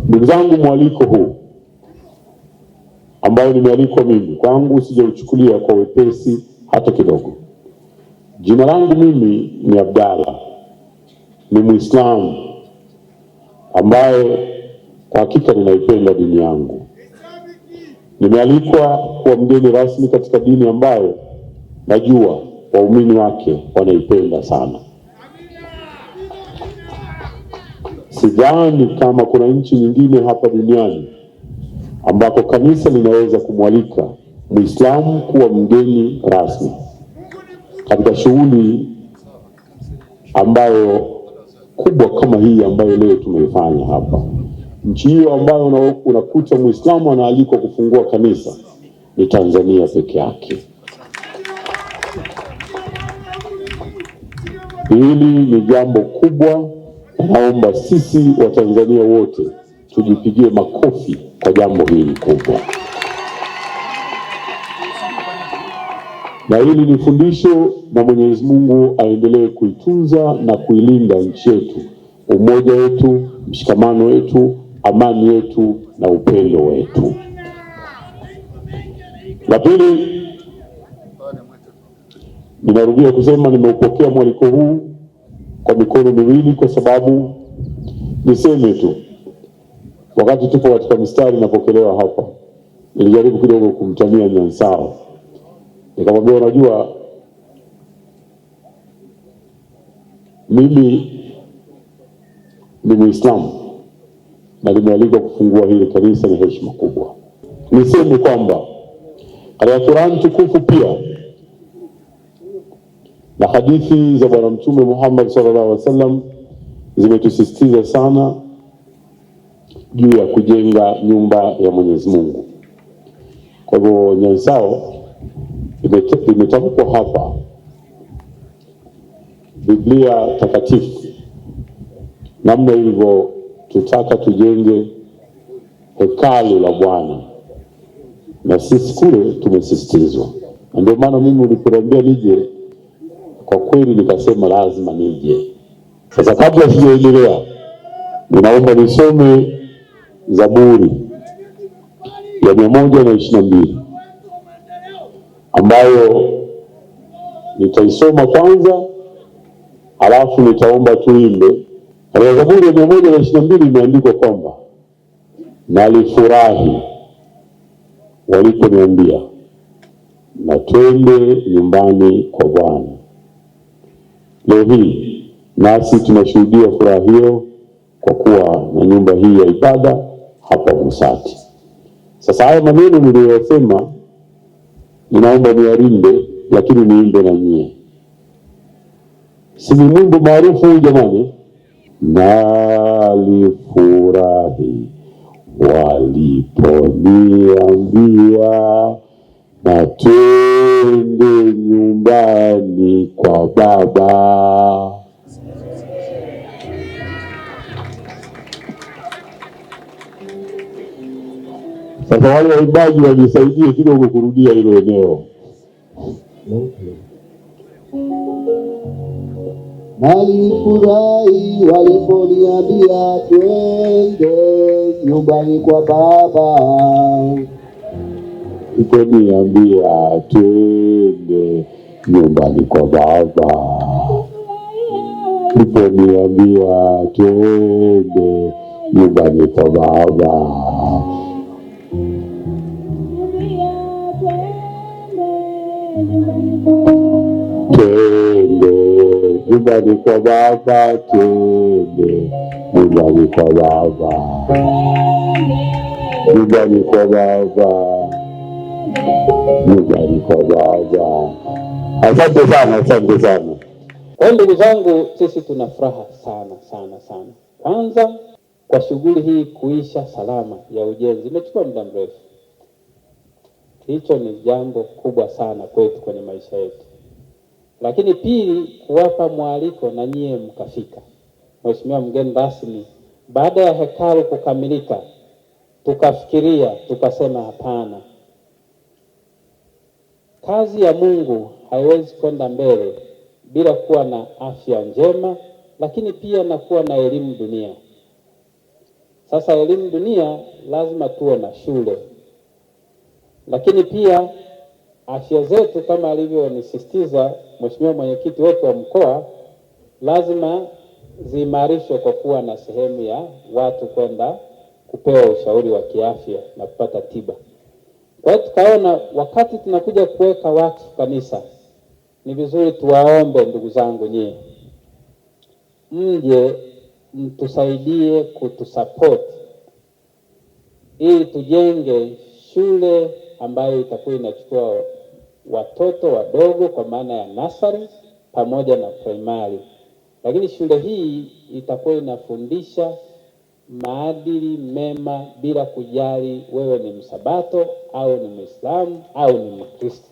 Ndugu zangu, mwaliko huu ambao nimealikwa mimi, kwangu sijauchukulia kwa wepesi hata kidogo. Jina langu mimi ni Abdalla, ni Muislamu ambaye kwa hakika ninaipenda dini yangu. Nimealikwa kuwa mgeni rasmi katika dini ambayo najua waumini wake wanaipenda sana. Sidhani kama kuna nchi nyingine hapa duniani ambako kanisa linaweza kumwalika Muislamu kuwa mgeni rasmi katika shughuli ambayo kubwa kama hii ambayo leo tumeifanya hapa. Nchi hiyo ambayo unakuta Muislamu anaalikwa kufungua kanisa ni Tanzania peke yake. Hili ni jambo kubwa. Naomba sisi wa Tanzania wote tujipigie makofi kwa jambo hili kubwa. Na hili ni fundisho, na Mwenyezi Mungu aendelee kuitunza na kuilinda nchi yetu, umoja wetu, mshikamano wetu, amani yetu na upendo wetu. La pili, ninarudia kusema nimeupokea mwaliko huu kwa mikono miwili, kwa sababu niseme tu, wakati tupo katika mistari napokelewa hapa, nilijaribu kidogo kumtania Nyansao. Nikamwambia, unajua mimi ni Muislamu na nimealikwa kufungua hili kanisa, ni heshima kubwa. Niseme kwamba katika Qur'an tukufu pia na hadithi za Bwana Mtume Muhammad sallallahu alaihi wasallam zimetusisitiza sana juu ya kujenga nyumba ya Mwenyezi Mungu. Kwa hivyo Nyansao, imetamkwa hapa Biblia takatifu namna hivyo tutaka tujenge hekalu la Bwana, na sisi kule tumesisitizwa. Ndio maana mimi uliponiambia nije, kwa kweli nikasema lazima nije. Sasa kabla sijaendelea, ninaomba nisome Zaburi ya 122 ambayo nitaisoma kwanza, alafu nitaomba tuimbe. Katika Zaburi ya 122 imeandikwa kwamba nalifurahi waliponiambia na twende nyumbani kwa Bwana. Leo hii nasi tunashuhudia furaha hiyo kwa kuwa na nyumba hii ya ibada hapa Musati. Sasa haya maneno niliyosema ninaomba niarinde, lakini niimbe na nyie. Si ni wimbo maarufu jamani? Nalifurahi waliponiambia na twende nyumbani kwa Baba. Sasa wale waimbaji wajisaidie kidogo kurudia hilo eneo. Nalifurahi waliponiambia twende nyumbani kwa Baba. Waliponiambia twende nyumbani kwa Baba. Waliponiambia twende nyumbani kwa Baba. Twende nyumbani kwa Baba, twende nyumbani kwa Baba, nyumbani kwa Baba, nyumbani kwa Baba. Asante sana, asante sana. Kwa ndugu zangu, sisi tuna furaha sana sana sana. Kwanza kwa shughuli hii kuisha salama ya ujenzi, imechukua muda mrefu. Hicho ni jambo kubwa sana kwetu kwenye maisha yetu. Lakini pili, kuwapa mwaliko na nyie mkafika. Mheshimiwa mgeni rasmi, baada ya hekalu kukamilika, tukafikiria tukasema hapana, kazi ya Mungu haiwezi kwenda mbele bila kuwa na afya njema, lakini pia na kuwa na elimu dunia. Sasa elimu dunia lazima tuwe na shule, lakini pia afya zetu kama alivyonisisitiza Mheshimiwa mwenyekiti wetu wa mkoa lazima ziimarishwe kwa kuwa na sehemu ya watu kwenda kupewa ushauri wa kiafya na kupata tiba. Kwa hiyo tukaona wakati tunakuja kuweka wakfu kanisa, ni vizuri tuwaombe ndugu zangu nyie, mje mtusaidie kutusupport ili tujenge shule ambayo itakuwa inachukua watoto wadogo kwa maana ya nursery pamoja na primary. Lakini shule hii itakuwa inafundisha maadili mema bila kujali wewe ni Msabato au ni Muislamu au ni Mkristo.